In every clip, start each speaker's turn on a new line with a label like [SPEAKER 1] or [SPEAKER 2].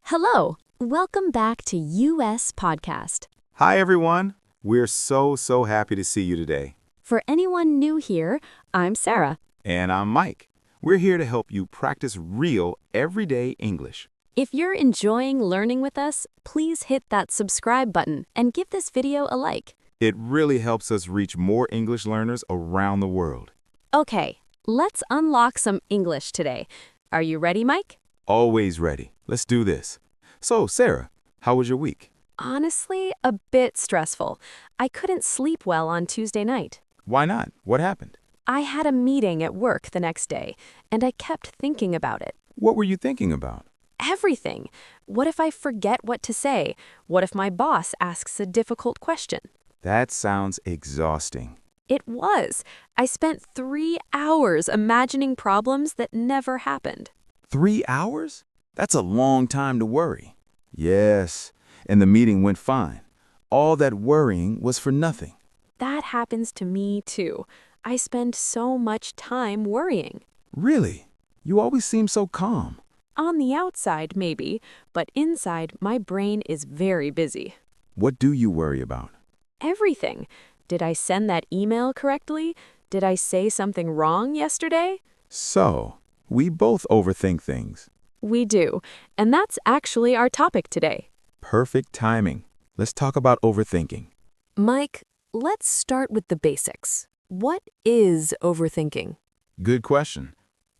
[SPEAKER 1] Hello, welcome back to US Podcast.
[SPEAKER 2] Hi, everyone. We're so happy to see you today.
[SPEAKER 1] For anyone new here, I'm Sarah.
[SPEAKER 2] And I'm Mike. We're here to help you practice real, everyday English.
[SPEAKER 1] If you're enjoying learning with us, please hit that subscribe button and give this video a like.
[SPEAKER 2] It really helps us reach more English learners around the world.
[SPEAKER 1] Okay, let's unlock some English today. Are you ready, Mike?
[SPEAKER 2] Always ready. Let's do this. So, Sarah, how was your week?
[SPEAKER 1] Honestly, a bit stressful. I couldn't sleep well on Tuesday night.
[SPEAKER 2] Why not? What happened?
[SPEAKER 1] I had a meeting at work the next day, and I kept thinking about it.
[SPEAKER 2] What were you thinking about?
[SPEAKER 1] Everything. What if I forget what to say? What if my boss asks a difficult question?
[SPEAKER 2] That sounds exhausting.
[SPEAKER 1] It was. I spent 3 hours imagining problems that never happened.
[SPEAKER 2] 3 hours? That's a long time to worry. Yes, and the meeting went fine. All that worrying was for nothing.
[SPEAKER 1] That happens to me too. I spend so much time worrying.
[SPEAKER 2] Really? You always seem so calm.
[SPEAKER 1] On the outside, maybe, but inside, my brain is very busy.
[SPEAKER 2] What do you worry about?
[SPEAKER 1] Everything. Did I send that email correctly? Did I say something wrong yesterday?
[SPEAKER 2] So, we both overthink things.
[SPEAKER 1] We do, and that's actually our topic today.
[SPEAKER 2] Perfect timing. Let's talk about overthinking.
[SPEAKER 1] Mike, let's start with the basics. What is overthinking?
[SPEAKER 2] Good question.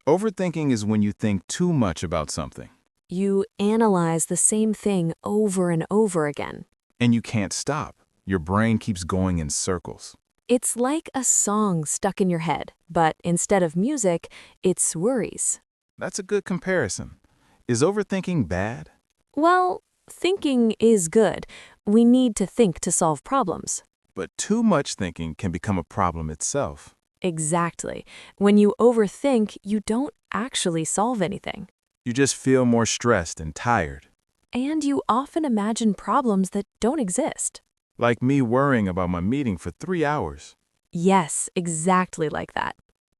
[SPEAKER 2] Overthinking is when you think too much about something.
[SPEAKER 1] You analyze the same thing over and over again.
[SPEAKER 2] And you can't stop. Your brain keeps going in circles.
[SPEAKER 1] It's like a song stuck in your head, but instead of music, it's worries.
[SPEAKER 2] That's a good comparison. Is overthinking bad?
[SPEAKER 1] Well, thinking is good. We need to think to solve problems.
[SPEAKER 2] But too much thinking can become a problem itself.
[SPEAKER 1] Exactly. When you overthink, you don't actually solve anything.
[SPEAKER 2] You just feel more stressed and tired.
[SPEAKER 1] And you often imagine problems that don't exist.
[SPEAKER 2] Like me worrying about my meeting for 3 hours.
[SPEAKER 1] Yes, exactly like that.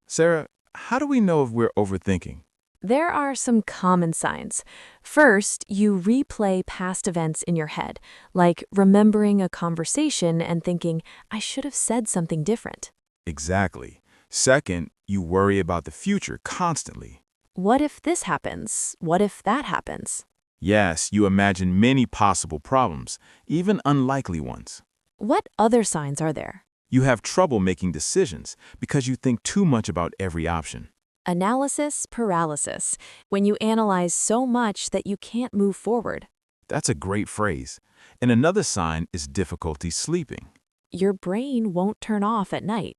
[SPEAKER 2] Sarah, how do we know if we're overthinking?
[SPEAKER 1] There are some common signs. First, you replay past events in your head, like remembering a conversation and thinking, I should have said something different.
[SPEAKER 2] Exactly. Second, you worry about the future constantly.
[SPEAKER 1] What if this happens? What if that happens?
[SPEAKER 2] Yes, you imagine many possible problems, even unlikely ones.
[SPEAKER 1] What other signs are there?
[SPEAKER 2] You have trouble making decisions because you think too much about every option.
[SPEAKER 1] Analysis paralysis, when you analyze so much that you can't move forward.
[SPEAKER 2] That's a great phrase. And another sign is difficulty sleeping.
[SPEAKER 1] Your brain won't turn off at night.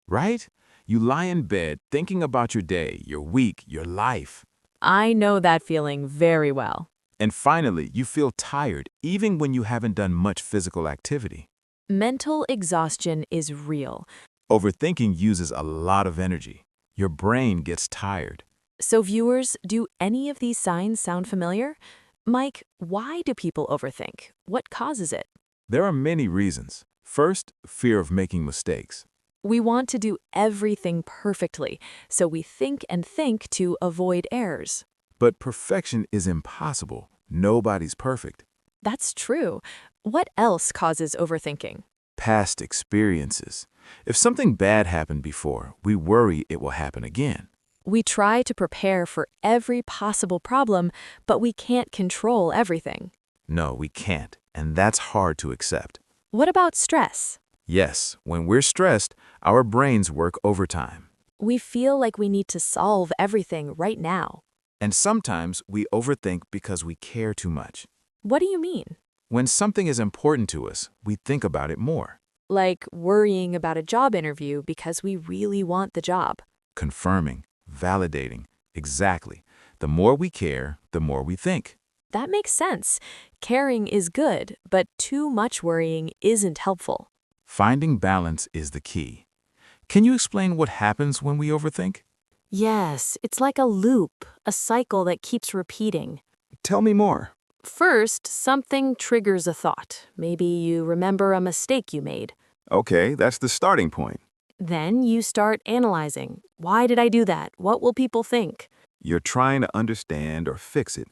[SPEAKER 2] Right? You lie in bed thinking about your day, your week, your life.
[SPEAKER 1] I know that feeling very well.
[SPEAKER 2] And finally, you feel tired even when you haven't done much physical activity.
[SPEAKER 1] Mental exhaustion is real.
[SPEAKER 2] Overthinking uses a lot of energy. Your brain gets tired.
[SPEAKER 1] So viewers, do any of these signs sound familiar? Mike, why do people overthink? What causes it?
[SPEAKER 2] There are many reasons. First, fear of making mistakes.
[SPEAKER 1] We want to do everything perfectly, so we think and think to avoid errors.
[SPEAKER 2] But perfection is impossible. Nobody's perfect.
[SPEAKER 1] That's true. What else causes overthinking?
[SPEAKER 2] Past experiences. If something bad happened before, we worry it will happen again.
[SPEAKER 1] We try to prepare for every possible problem, but we can't control everything.
[SPEAKER 2] No, we can't, and that's hard to accept.
[SPEAKER 1] What about stress?
[SPEAKER 2] Yes, when we're stressed, our brains work overtime.
[SPEAKER 1] We feel like we need to solve everything right now.
[SPEAKER 2] And sometimes we overthink because we care too much.
[SPEAKER 1] What do you mean?
[SPEAKER 2] When something is important to us, we think about it more.
[SPEAKER 1] Like worrying about a job interview because we really want the job.
[SPEAKER 2] Confirming, validating, exactly. The more we care, the more we think.
[SPEAKER 1] That makes sense. Caring is good, but too much worrying isn't helpful.
[SPEAKER 2] Finding balance is the key. Can you explain what happens when we overthink?
[SPEAKER 1] Yes, it's like a loop, a cycle that keeps repeating.
[SPEAKER 2] Tell me more.
[SPEAKER 1] First, something triggers a thought. Maybe you remember a mistake you made.
[SPEAKER 2] Okay, that's the starting point.
[SPEAKER 1] Then you start analyzing. Why did I do that? What will people think?
[SPEAKER 2] You're trying to understand or fix it,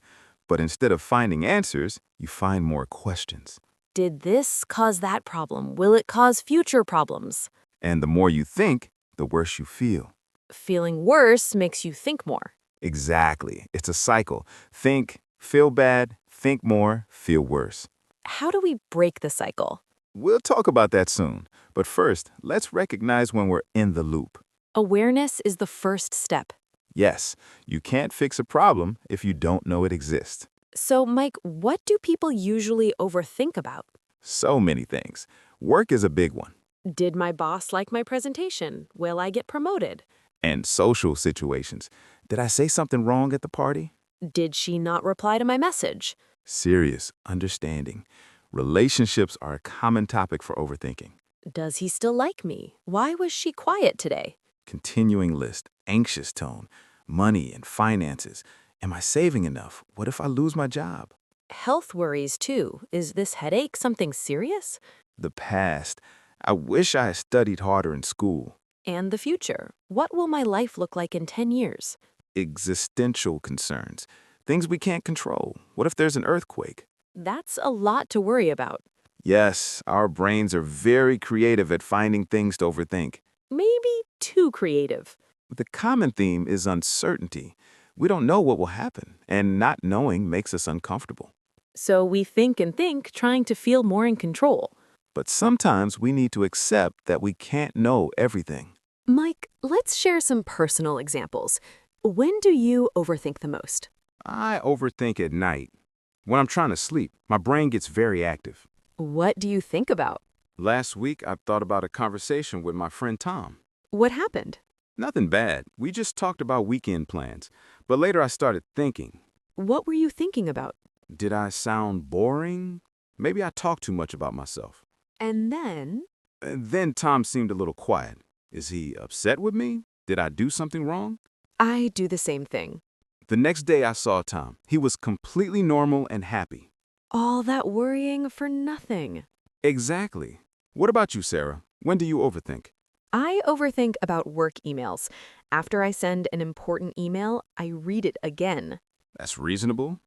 [SPEAKER 2] But instead of finding answers, you find more questions.
[SPEAKER 1] Did this cause that problem? Will it cause future problems?
[SPEAKER 2] And the more you think, the worse you feel.
[SPEAKER 1] Feeling worse makes you think more.
[SPEAKER 2] Exactly. It's a cycle. Think, feel bad, think more, feel worse.
[SPEAKER 1] How do we break the cycle?
[SPEAKER 2] We'll talk about that soon. But first, let's recognize when we're in the loop.
[SPEAKER 1] Awareness is the first step.
[SPEAKER 2] Yes, you can't fix a problem if you don't know it exists.
[SPEAKER 1] So, Mike, what do people usually overthink about?
[SPEAKER 2] So many things. Work is a big one.
[SPEAKER 1] Did my boss like my presentation? Will I get promoted?
[SPEAKER 2] And social situations. Did I say something wrong at the party?
[SPEAKER 1] Did she not reply to my message?
[SPEAKER 2] Serious, understanding. Relationships are a common topic for overthinking.
[SPEAKER 1] Does he still like me? Why was she quiet today?
[SPEAKER 2] Continuing list, anxious tone, money and finances. Am I saving enough? What if I lose my job?
[SPEAKER 1] Health worries too. Is this headache something serious?
[SPEAKER 2] The past. I wish I had studied harder in school.
[SPEAKER 1] And the future. What will my life look like in 10 years?
[SPEAKER 2] Existential concerns. Things we can't control. What if there's an earthquake?
[SPEAKER 1] That's a lot to worry about.
[SPEAKER 2] Yes, our brains are very creative at finding things to overthink.
[SPEAKER 1] Maybe too creative.
[SPEAKER 2] The common theme is uncertainty. We don't know what will happen, and not knowing makes us uncomfortable.
[SPEAKER 1] So we think and think, trying to feel more in control.
[SPEAKER 2] But sometimes we need to accept that we can't know everything.
[SPEAKER 1] Mike, let's share some personal examples. When do you overthink the most?
[SPEAKER 2] I overthink at night. When I'm trying to sleep, my brain gets very active.
[SPEAKER 1] What do you think about?
[SPEAKER 2] Last week, I thought about a conversation with my friend Tom.
[SPEAKER 1] What happened?
[SPEAKER 2] Nothing bad. We just talked about weekend plans. But later I started thinking,
[SPEAKER 1] What were you thinking about?
[SPEAKER 2] did I sound boring? Maybe I talked too much about myself.
[SPEAKER 1] And then?
[SPEAKER 2] And then Tom seemed a little quiet. Is he upset with me? Did I do something wrong?
[SPEAKER 1] I do the same thing.
[SPEAKER 2] The next day I saw Tom. He was completely normal and happy.
[SPEAKER 1] All that worrying for nothing.
[SPEAKER 2] Exactly. What about you, Sarah? When do you overthink?
[SPEAKER 1] I overthink about work emails. After I send an important email, I read it again.
[SPEAKER 2] That's reasonable.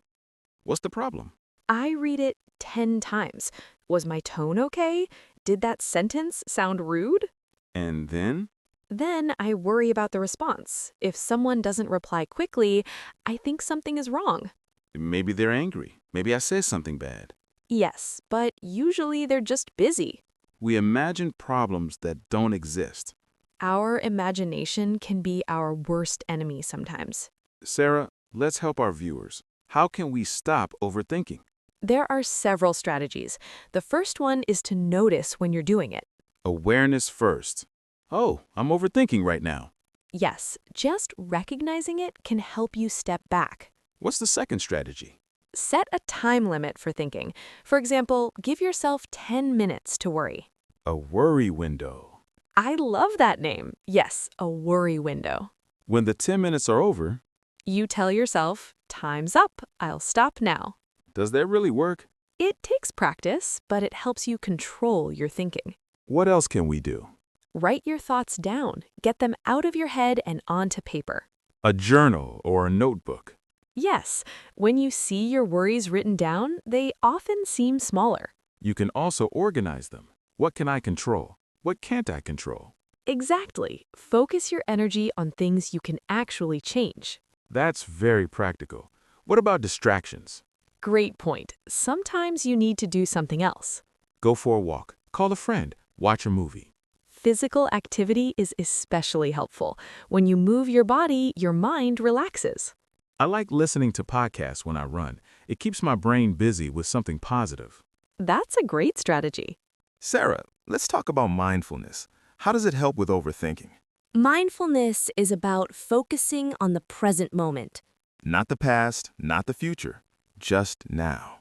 [SPEAKER 2] What's the problem?
[SPEAKER 1] I read it 10 times. Was my tone okay? Did that sentence sound rude?
[SPEAKER 2] And then?
[SPEAKER 1] Then I worry about the response. If someone doesn't reply quickly, I think something is wrong.
[SPEAKER 2] Maybe they're angry. Maybe I said something bad.
[SPEAKER 1] Yes, but usually they're just busy.
[SPEAKER 2] We imagine problems that don't exist.
[SPEAKER 1] Our imagination can be our worst enemy sometimes.
[SPEAKER 2] Sarah, let's help our viewers. How can we stop overthinking?
[SPEAKER 1] There are several strategies. The first one is to notice when you're doing it.
[SPEAKER 2] Awareness first. Oh, I'm overthinking right now.
[SPEAKER 1] Yes, just recognizing it can help you step back.
[SPEAKER 2] What's the second strategy?
[SPEAKER 1] Set a time limit for thinking. For example, give yourself 10 minutes to worry.
[SPEAKER 2] A worry window.
[SPEAKER 1] I love that name. Yes, a worry window.
[SPEAKER 2] When the 10 minutes are over,
[SPEAKER 1] You tell yourself, time's up, I'll stop now.
[SPEAKER 2] does that really work?
[SPEAKER 1] It takes practice, but it helps you control your thinking.
[SPEAKER 2] What else can we do?
[SPEAKER 1] Write your thoughts down. Get them out of your head and onto paper.
[SPEAKER 2] A journal or a notebook.
[SPEAKER 1] Yes, when you see your worries written down, they often seem smaller.
[SPEAKER 2] You can also organize them. What can I control? What can't I control?
[SPEAKER 1] Exactly. Focus your energy on things you can actually change.
[SPEAKER 2] That's very practical. What about distractions?
[SPEAKER 1] Great point. Sometimes you need to do something else.
[SPEAKER 2] Go for a walk. Call a friend. Watch a movie.
[SPEAKER 1] Physical activity is especially helpful. When you move your body, your mind relaxes.
[SPEAKER 2] I like listening to podcasts when I run. It keeps my brain busy with something positive.
[SPEAKER 1] That's a great strategy.
[SPEAKER 2] Sarah, let's talk about mindfulness. How does it help with overthinking?
[SPEAKER 3] Mindfulness is about focusing on the present moment.
[SPEAKER 2] Not the past, not the future, just now.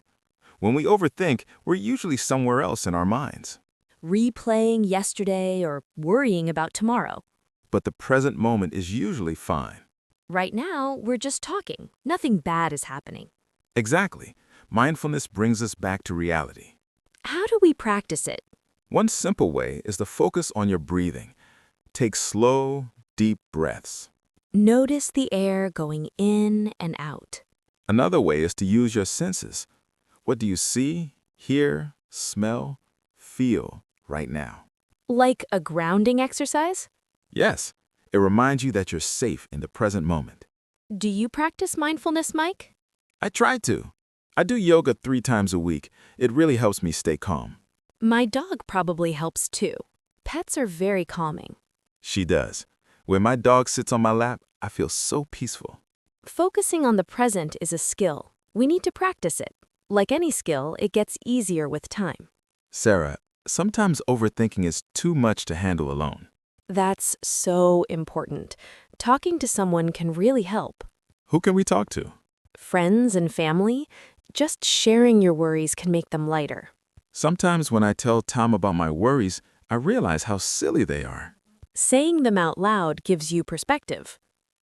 [SPEAKER 2] When we overthink, we're usually somewhere else in our minds.
[SPEAKER 3] Replaying yesterday or worrying about tomorrow.
[SPEAKER 2] But the present moment is usually fine.
[SPEAKER 3] Right now, we're just talking. Nothing bad is happening.
[SPEAKER 2] Exactly. Mindfulness brings us back to reality.
[SPEAKER 3] How do we practice it?
[SPEAKER 2] One simple way is to focus on your breathing. Take slow, deep breaths.
[SPEAKER 3] Notice the air going in and out.
[SPEAKER 2] Another way is to use your senses. What do you see, hear, smell, feel right now?
[SPEAKER 3] Like a grounding exercise?
[SPEAKER 2] Yes, it reminds you that you're safe in the present moment.
[SPEAKER 3] Do you practice mindfulness, Mike?
[SPEAKER 2] I try to. I do yoga 3 times a week. It really helps me stay calm.
[SPEAKER 3] My dog probably helps too. Pets are very calming.
[SPEAKER 2] She does. When my dog sits on my lap, I feel so peaceful.
[SPEAKER 3] Focusing on the present is a skill. We need to practice it. Like any skill, it gets easier with time.
[SPEAKER 2] Sarah, sometimes overthinking is too much to handle alone.
[SPEAKER 3] That's so important. Talking to someone can really help.
[SPEAKER 2] Who can we talk to?
[SPEAKER 3] Friends and family, just sharing your worries can make them lighter.
[SPEAKER 2] Sometimes when I tell Tom about my worries, I realize how silly they are.
[SPEAKER 3] Saying them out loud gives you perspective.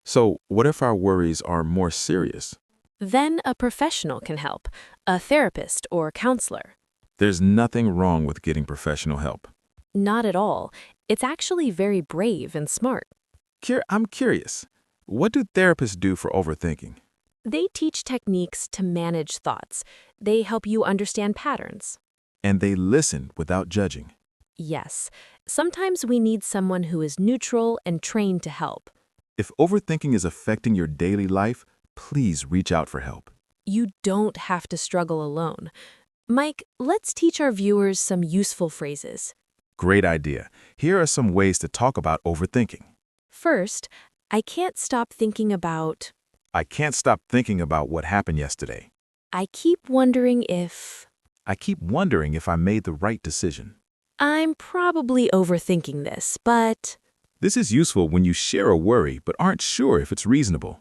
[SPEAKER 2] So, what if our worries are more serious?
[SPEAKER 3] Then a professional can help, a therapist or counselor.
[SPEAKER 2] There's nothing wrong with getting professional help.
[SPEAKER 3] Not at all. It's actually very brave and smart.
[SPEAKER 2] I'm curious. What do therapists do for overthinking?
[SPEAKER 3] They teach techniques to manage thoughts. They help you understand patterns.
[SPEAKER 2] And they listen without judging.
[SPEAKER 3] Yes, sometimes we need someone who is neutral and trained to help.
[SPEAKER 2] If overthinking is affecting your daily life, please reach out for help.
[SPEAKER 3] You don't have to struggle alone. Mike, let's teach our viewers some useful phrases.
[SPEAKER 2] Great idea. Here are some ways to talk about overthinking.
[SPEAKER 3] First, I can't stop thinking about.
[SPEAKER 2] I can't stop thinking about what happened yesterday.
[SPEAKER 3] I keep wondering if.
[SPEAKER 2] I keep wondering if I made the right decision.
[SPEAKER 3] I'm probably overthinking this, but.
[SPEAKER 2] This is useful when you share a worry but aren't sure if it's reasonable.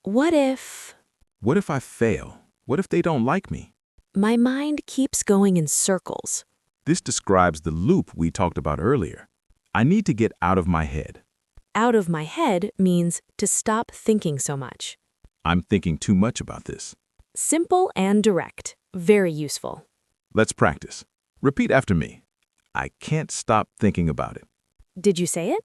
[SPEAKER 3] What if.
[SPEAKER 2] What if I fail? What if they don't like me?
[SPEAKER 3] My mind keeps going in circles.
[SPEAKER 2] This describes the loop we talked about earlier. I need to get out of my head.
[SPEAKER 3] Out of my head means to stop thinking so much.
[SPEAKER 2] I'm thinking too much about this.
[SPEAKER 3] Simple and direct. Very useful.
[SPEAKER 2] Let's practice. Repeat after me. I can't stop thinking about it.
[SPEAKER 3] Did you say it?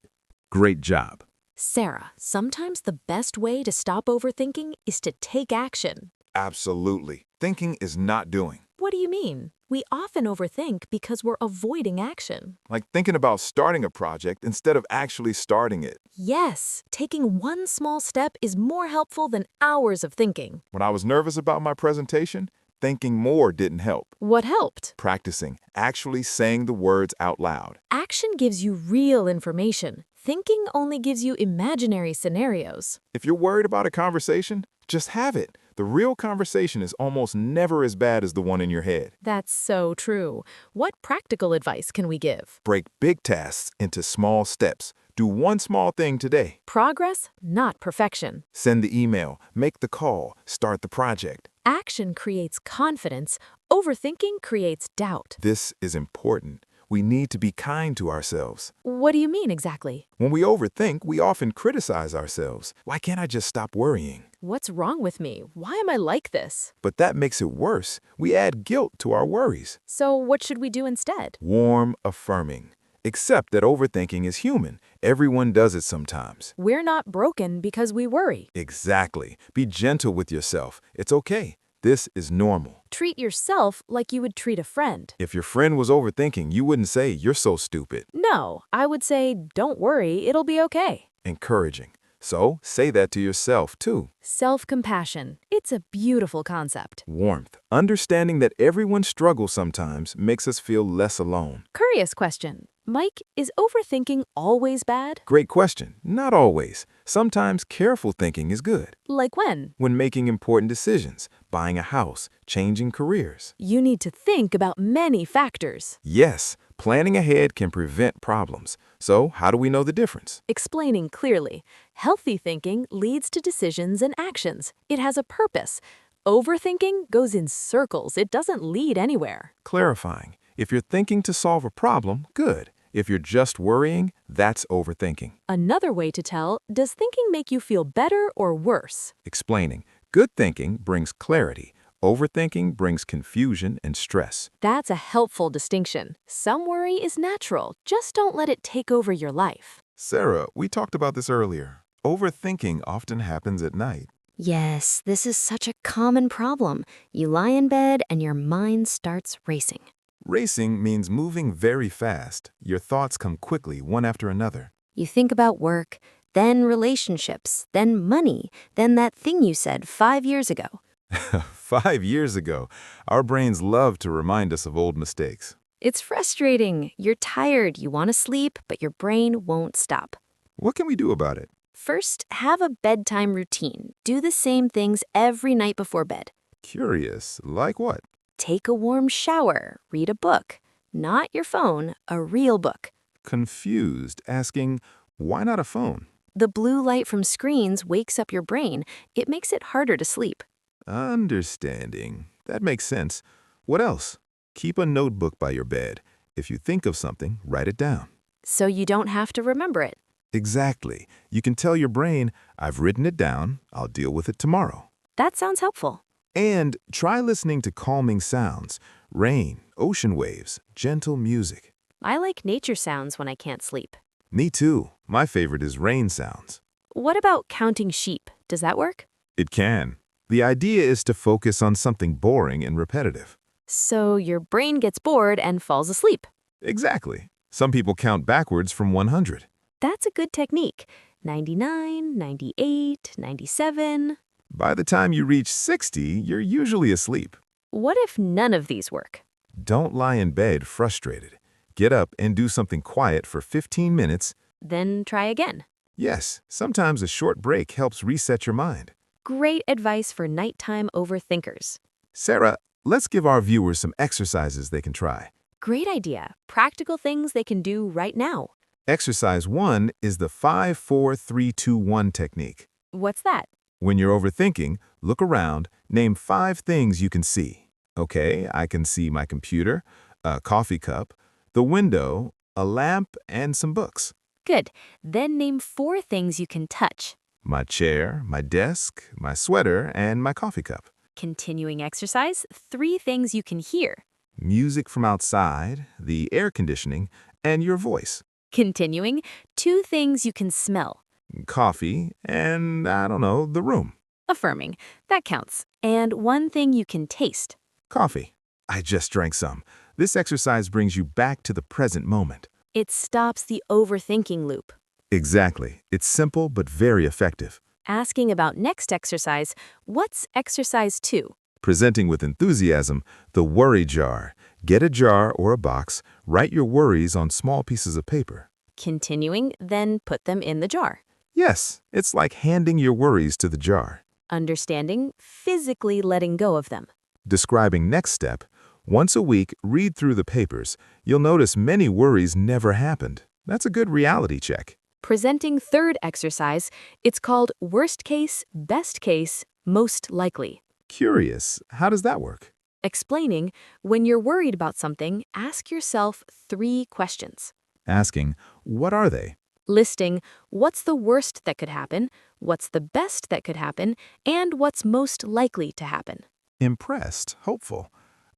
[SPEAKER 2] Great job.
[SPEAKER 3] Sarah, sometimes the best way to stop overthinking is to take action.
[SPEAKER 4] Absolutely. Thinking is not doing.
[SPEAKER 3] What do you mean? We often overthink because we're avoiding action.
[SPEAKER 4] Like thinking about starting a project instead of actually starting it.
[SPEAKER 3] Yes, taking one small step is more helpful than hours of thinking.
[SPEAKER 4] When I was nervous about my presentation, thinking more didn't help.
[SPEAKER 3] What helped?
[SPEAKER 4] Practicing, actually saying the words out loud.
[SPEAKER 3] Action gives you real information. Thinking only gives you imaginary scenarios.
[SPEAKER 4] If you're worried about a conversation, just have it. The real conversation is almost never as bad as the one in your head.
[SPEAKER 3] That's so true. What practical advice can we give?
[SPEAKER 4] Break big tasks into small steps. Do one small thing today.
[SPEAKER 3] Progress, not perfection.
[SPEAKER 4] Send the email, make the call, start the project.
[SPEAKER 3] Action creates confidence. Overthinking creates doubt.
[SPEAKER 4] This is important. We need to be kind to ourselves.
[SPEAKER 3] What do you mean exactly?
[SPEAKER 4] When we overthink, we often criticize ourselves. Why can't I just stop worrying?
[SPEAKER 3] What's wrong with me? Why am I like this?
[SPEAKER 4] But that makes it worse. We add guilt to our worries.
[SPEAKER 3] So what should we do instead?
[SPEAKER 4] Warm, affirming. Accept that overthinking is human. Everyone does it sometimes.
[SPEAKER 3] We're not broken because we worry.
[SPEAKER 4] Exactly. Be gentle with yourself. It's okay. This is normal.
[SPEAKER 3] Treat yourself like you would treat a friend.
[SPEAKER 4] If your friend was overthinking, you wouldn't say, "You're so stupid."
[SPEAKER 3] No, I would say, don't worry, it'll be okay.
[SPEAKER 4] Encouraging. So say that to yourself, too.
[SPEAKER 3] Self-compassion. It's a beautiful concept.
[SPEAKER 4] Warmth. Understanding that everyone struggles sometimes makes us feel less alone.
[SPEAKER 3] Curious question. Mike, is overthinking always bad?
[SPEAKER 4] Great question. Not always. Sometimes careful thinking is good.
[SPEAKER 3] Like when?
[SPEAKER 4] When making important decisions, buying a house, changing careers.
[SPEAKER 3] You need to think about many factors.
[SPEAKER 4] Yes, planning ahead can prevent problems. So how do we know the difference?
[SPEAKER 3] Explaining clearly. Healthy thinking leads to decisions and actions. It has a purpose. Overthinking goes in circles. It doesn't lead anywhere.
[SPEAKER 4] Clarifying. If you're thinking to solve a problem, good. If you're just worrying, that's overthinking.
[SPEAKER 3] Another way to tell, does thinking make you feel better or worse?
[SPEAKER 4] Explaining. Good thinking brings clarity. Overthinking brings confusion and stress.
[SPEAKER 3] That's a helpful distinction. Some worry is natural. Just don't let it take over your life.
[SPEAKER 4] Sarah, we talked about this earlier. Overthinking often happens at night.
[SPEAKER 3] Yes, this is such a common problem. You lie in bed and your mind starts racing.
[SPEAKER 4] Racing means moving very fast. Your thoughts come quickly, one after another.
[SPEAKER 3] You think about work, then relationships, then money, then that thing you said 5 years ago.
[SPEAKER 4] 5 years ago, our brains love to remind us of old mistakes.
[SPEAKER 3] It's frustrating. You're tired, you want to sleep, but your brain won't stop.
[SPEAKER 4] What can we do about it?
[SPEAKER 3] First, have a bedtime routine. Do the same things every night before bed.
[SPEAKER 4] Curious, like what?
[SPEAKER 3] Take a warm shower, read a book. Not your phone, a real book.
[SPEAKER 4] Confused, asking, why not a phone?
[SPEAKER 3] The blue light from screens wakes up your brain. It makes it harder to sleep.
[SPEAKER 4] Understanding. That makes sense. What else? Keep a notebook by your bed. If you think of something, write it down.
[SPEAKER 3] So you don't have to remember it.
[SPEAKER 4] Exactly. You can tell your brain, I've written it down, I'll deal with it tomorrow.
[SPEAKER 3] That sounds helpful.
[SPEAKER 4] And try listening to calming sounds, rain, ocean waves, gentle music.
[SPEAKER 3] I like nature sounds when I can't sleep.
[SPEAKER 4] Me too. My favorite is rain sounds.
[SPEAKER 3] What about counting sheep? Does that work?
[SPEAKER 4] It can. The idea is to focus on something boring and repetitive.
[SPEAKER 3] So your brain gets bored and falls asleep.
[SPEAKER 4] Exactly. Some people count backwards from 100.
[SPEAKER 3] That's a good technique. 99, 98, 97.
[SPEAKER 4] By the time you reach 60, you're usually asleep.
[SPEAKER 3] What if none of these work?
[SPEAKER 4] Don't lie in bed frustrated. Get up and do something quiet for 15 minutes.
[SPEAKER 3] Then try again.
[SPEAKER 4] Yes, sometimes a short break helps reset your mind.
[SPEAKER 3] Great advice for nighttime overthinkers.
[SPEAKER 4] Sarah, let's give our viewers some exercises they can try.
[SPEAKER 3] Great idea. Practical things they can do right now.
[SPEAKER 4] Exercise 1 is the 5-4-3-2-1 technique.
[SPEAKER 3] What's that?
[SPEAKER 4] When you're overthinking, look around, name 5 things you can see. Okay, I can see my computer, a coffee cup, the window, a lamp, and some books.
[SPEAKER 3] Good. Then name 4 things you can touch.
[SPEAKER 4] My chair, my desk, my sweater, and my coffee cup.
[SPEAKER 3] Continuing exercise, 3 things you can hear.
[SPEAKER 4] Music from outside, the air conditioning, and your voice.
[SPEAKER 3] Continuing, 2 things you can smell.
[SPEAKER 4] Coffee, and the room.
[SPEAKER 3] Affirming, that counts. And 1 thing you can taste.
[SPEAKER 4] Coffee. I just drank some. This exercise brings you back to the present moment.
[SPEAKER 3] It stops the overthinking loop.
[SPEAKER 4] Exactly. It's simple but very effective.
[SPEAKER 3] Asking about next exercise, what's exercise 2?
[SPEAKER 4] Presenting with enthusiasm, the worry jar. Get a jar or a box, write your worries on small pieces of paper.
[SPEAKER 3] Continuing, then put them in the jar.
[SPEAKER 4] Yes, it's like handing your worries to the jar.
[SPEAKER 3] Understanding, physically letting go of them.
[SPEAKER 4] Describing next step, once a week, read through the papers. You'll notice many worries never happened. That's a good reality check.
[SPEAKER 3] Presenting third exercise, it's called worst case, best case, most likely.
[SPEAKER 4] Curious, how does that work?
[SPEAKER 3] Explaining, when you're worried about something, ask yourself 3 questions.
[SPEAKER 4] Asking, what are they?
[SPEAKER 3] Listing, what's the worst that could happen, what's the best that could happen, and what's most likely to happen.
[SPEAKER 4] Impressed, hopeful.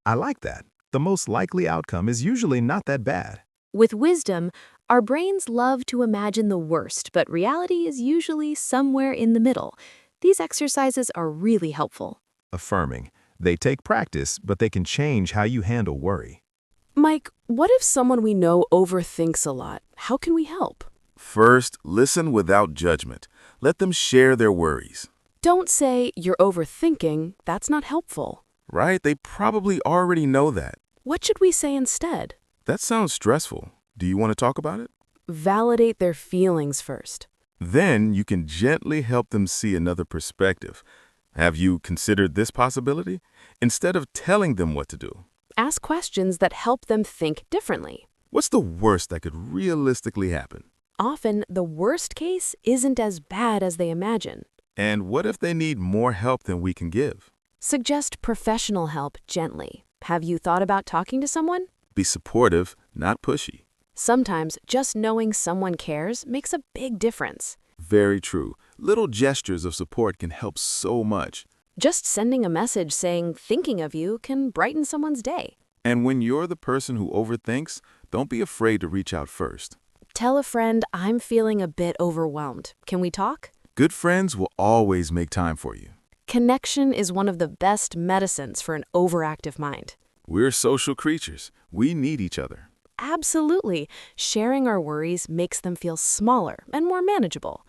[SPEAKER 4] I like that. The most likely outcome is usually not that bad.
[SPEAKER 3] With wisdom, our brains love to imagine the worst, but reality is usually somewhere in the middle. These exercises are really helpful.
[SPEAKER 4] Affirming, they take practice, but they can change how you handle worry.
[SPEAKER 1] Mike, what if someone we know overthinks a lot? How can we help?
[SPEAKER 2] First, listen without judgment. Let them share their worries.
[SPEAKER 1] Don't say, you're overthinking. That's not helpful.
[SPEAKER 2] Right? They probably already know that.
[SPEAKER 1] What should we say instead?
[SPEAKER 2] That sounds stressful. Do you want to talk about it?
[SPEAKER 1] Validate their feelings first.
[SPEAKER 2] Then you can gently help them see another perspective. Have you considered this possibility? Instead of telling them what to do.
[SPEAKER 1] Ask questions that help them think differently.
[SPEAKER 2] What's the worst that could realistically happen?
[SPEAKER 1] Often, the worst case isn't as bad as they imagine.
[SPEAKER 2] And what if they need more help than we can give?
[SPEAKER 1] Suggest professional help gently. Have you thought about talking to someone?
[SPEAKER 2] Be supportive, not pushy.
[SPEAKER 1] Sometimes just knowing someone cares makes a big difference.
[SPEAKER 2] Very true. Little gestures of support can help so much.
[SPEAKER 1] Just sending a message saying thinking of you can brighten someone's day.
[SPEAKER 2] And when you're the person who overthinks, don't be afraid to reach out first.
[SPEAKER 1] Tell a friend, I'm feeling a bit overwhelmed. Can we talk?
[SPEAKER 2] Good friends will always make time for you.
[SPEAKER 3] Connection is one of the best medicines for an overactive mind.
[SPEAKER 2] We're social creatures. We need each other.
[SPEAKER 3] Absolutely. Sharing our worries makes them feel smaller and more manageable.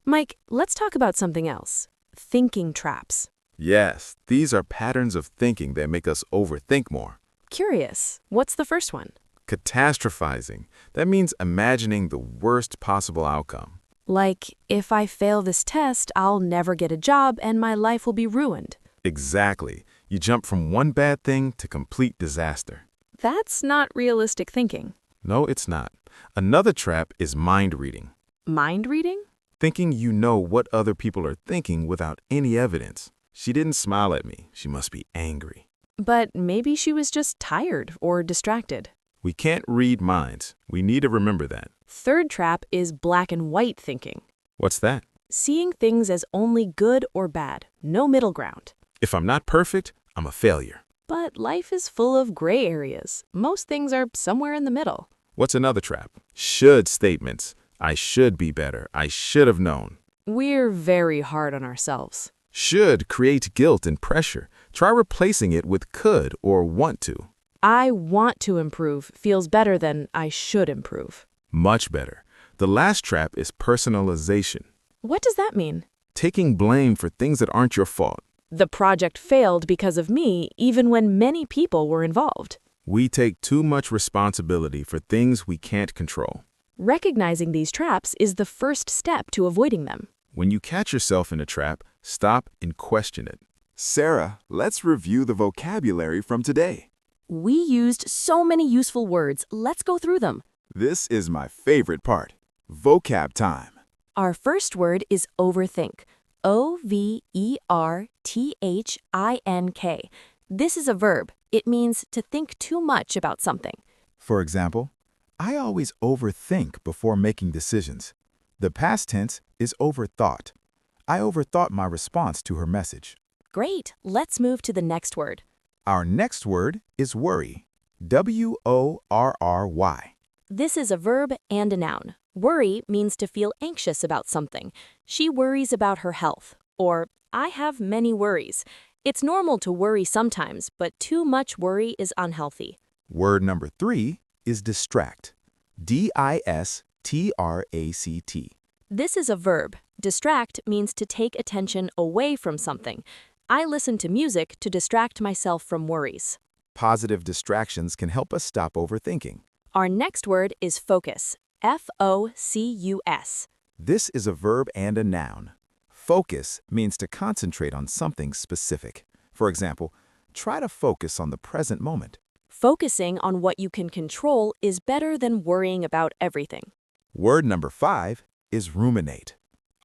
[SPEAKER 3] Mike, let's talk about something else. Thinking traps.
[SPEAKER 2] Yes, these are patterns of thinking that make us overthink more.
[SPEAKER 3] Curious, what's the first one?
[SPEAKER 2] Catastrophizing. That means imagining the worst possible outcome.
[SPEAKER 3] Like, if I fail this test, I'll never get a job and my life will be ruined.
[SPEAKER 2] Exactly. You jump from one bad thing to complete disaster.
[SPEAKER 3] That's not realistic thinking.
[SPEAKER 2] No, it's not. Another trap is mind reading.
[SPEAKER 3] Mind reading?
[SPEAKER 2] Thinking you know what other people are thinking without any evidence. She didn't smile at me. She must be angry.
[SPEAKER 3] But maybe she was just tired or distracted.
[SPEAKER 2] We can't read minds. We need to remember that.
[SPEAKER 3] Third trap is black and white thinking.
[SPEAKER 2] What's that?
[SPEAKER 3] Seeing things as only good or bad, no middle ground.
[SPEAKER 2] If I'm not perfect, I'm a failure.
[SPEAKER 3] But life is full of gray areas. Most things are somewhere in the middle.
[SPEAKER 2] What's another trap? Should statements. I should be better. I should have known.
[SPEAKER 3] We're very hard on ourselves.
[SPEAKER 2] Should create guilt and pressure. Try replacing it with could or want to.
[SPEAKER 3] I want to improve feels better than I should improve.
[SPEAKER 2] Much better. The last trap is personalization.
[SPEAKER 3] What does that mean?
[SPEAKER 2] Taking blame for things that aren't your fault.
[SPEAKER 3] The project failed because of me, even when many people were involved.
[SPEAKER 2] We take too much responsibility for things we can't control.
[SPEAKER 3] Recognizing these traps is the first step to avoiding them.
[SPEAKER 2] When you catch yourself in a trap, stop and question it. Sarah, let's review the vocabulary from today.
[SPEAKER 1] We used so many useful words. Let's go through them.
[SPEAKER 2] This is my favorite part. Vocab time.
[SPEAKER 1] Our first word is overthink. O-V-E-R-T-H-I-N-K. This is a verb. It means to think too much about something.
[SPEAKER 2] For example, I always overthink before making decisions. The past tense is overthought. I overthought my response to her message.
[SPEAKER 1] Great. Let's move to the next word.
[SPEAKER 2] Our next word is worry. W-O-R-R-Y.
[SPEAKER 1] This is a verb and a noun. Worry means to feel anxious about something. She worries about her health. Or, I have many worries. It's normal to worry sometimes, but too much worry is unhealthy.
[SPEAKER 2] Word number 3 is distract. D-I-S-T-R-A-C-T.
[SPEAKER 1] This is a verb. Distract means to take attention away from something. I listen to music to distract myself from worries.
[SPEAKER 2] Positive distractions can help us stop overthinking.
[SPEAKER 1] Our next word is focus. F-O-C-U-S.
[SPEAKER 2] This is a verb and a noun. Focus means to concentrate on something specific. For example, try to focus on the present moment.
[SPEAKER 1] Focusing on what you can control is better than worrying about everything.
[SPEAKER 2] Word number 5 is ruminate.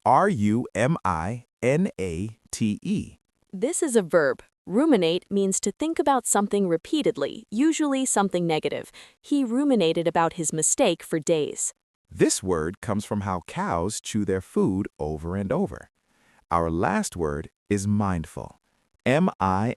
[SPEAKER 2] R-U-M-I-N-A-T-E.
[SPEAKER 1] This is a verb. Ruminate means to think about something repeatedly, usually something negative. He ruminated about his mistake for days.
[SPEAKER 2] This word comes from how cows chew their food over and over. Our last word is mindful. M-I-N-D-F-U-L.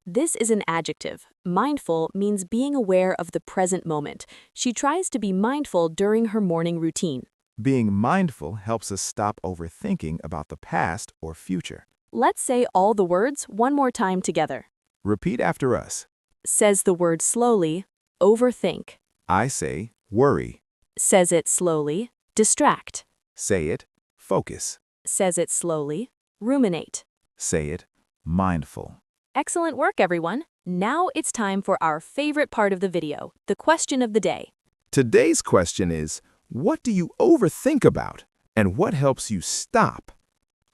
[SPEAKER 1] This is an adjective. Mindful means being aware of the present moment. She tries to be mindful during her morning routine.
[SPEAKER 2] Being mindful helps us stop overthinking about the past or future.
[SPEAKER 1] Let's say all the words one more time together.
[SPEAKER 2] Repeat after us.
[SPEAKER 1] Says the word slowly, overthink.
[SPEAKER 2] I say worry.
[SPEAKER 1] Says it slowly, distract.
[SPEAKER 2] Say it focus.
[SPEAKER 1] Says it slowly, ruminate.
[SPEAKER 2] Say it mindful.
[SPEAKER 1] Excellent work, everyone. Now it's time for our favorite part of the video, the question of the day.
[SPEAKER 2] Today's question is, what do you overthink about, and what helps you stop?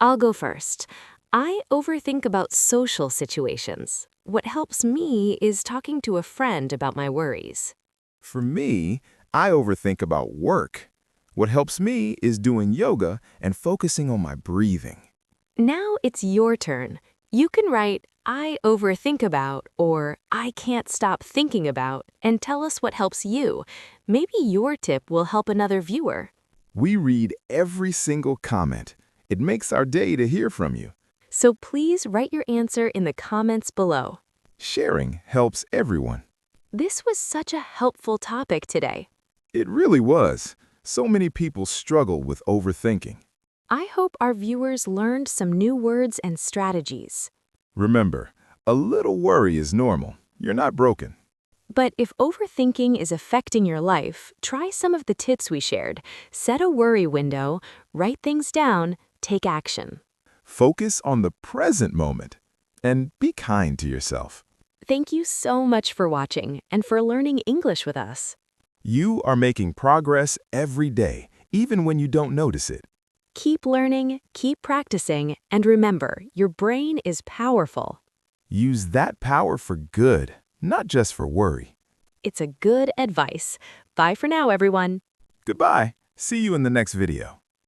[SPEAKER 3] I'll go first. I overthink about social situations. What helps me is talking to a friend about my worries.
[SPEAKER 2] For me, I overthink about work. What helps me is doing yoga and focusing on my breathing.
[SPEAKER 3] Now it's your turn. You can write, I overthink about, or I can't stop thinking about, and tell us what helps you. Maybe your tip will help another viewer.
[SPEAKER 2] We read every single comment. It makes our day to hear from you.
[SPEAKER 3] So please write your answer in the comments below.
[SPEAKER 2] Sharing helps everyone.
[SPEAKER 3] This was such a helpful topic today.
[SPEAKER 2] It really was. So many people struggle with overthinking.
[SPEAKER 3] I hope our viewers learned some new words and strategies.
[SPEAKER 2] Remember, a little worry is normal. You're not broken.
[SPEAKER 3] But if overthinking is affecting your life, try some of the tips we shared. Set a worry window, write things down, take action.
[SPEAKER 2] Focus on the present moment and be kind to yourself.
[SPEAKER 3] Thank you so much for watching and for learning English with us.
[SPEAKER 2] You are making progress every day, even when you don't notice it.
[SPEAKER 3] Keep learning, keep practicing, and remember, your brain is powerful.
[SPEAKER 2] Use that power for good, not just for worry.
[SPEAKER 3] It's a good advice. Bye for now, everyone.
[SPEAKER 2] Goodbye. See you in the next video.